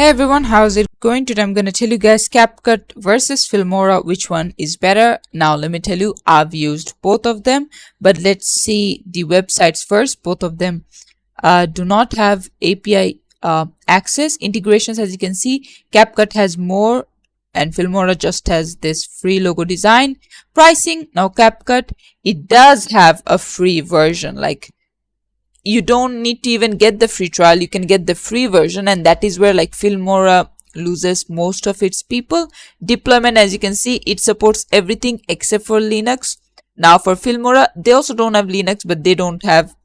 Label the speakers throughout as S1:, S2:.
S1: Hey everyone, how's it going? Today I'm gonna tell you guys Capcut versus Filmora, which one is better. Now let me tell you, I've used both of them, but let's see the websites first. Both of them do not have API access integrations. As you can see, Capcut has more and Filmora just has this free logo design. Pricing, now Capcut, it does have a free version, like you don't need to even get the free trial, you can get the free version, and that is where like Filmora loses most of its people. Deployment, as you can see, it supports everything except for Linux. Now for Filmora, they also don't have Linux, but they don't have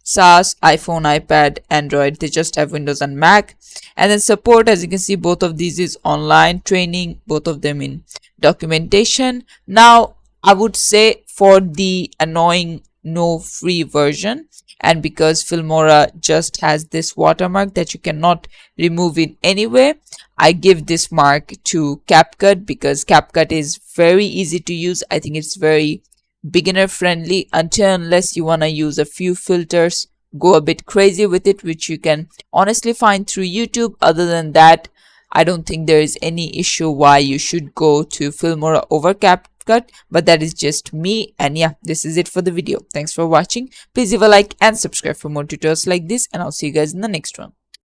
S1: SaaS, iPhone, iPad, Android, they just have Windows and Mac. And then support, as you can see, both of these is online training, both of them in documentation. Now I would say for the annoying no free version, and because Filmora just has this watermark that you cannot remove in any way, I give this mark to Capcut because Capcut is very easy to use. I think it's very beginner friendly unless you want to use a few filters, go a bit crazy with it, which you can honestly find through YouTube. Other than that, I don't think there is any issue why you should go to Filmora over Capcut, but that is just me. And yeah, this is it for the video. Thanks for watching. Please leave a like and subscribe for more tutorials like this, and I'll see you guys in the next one.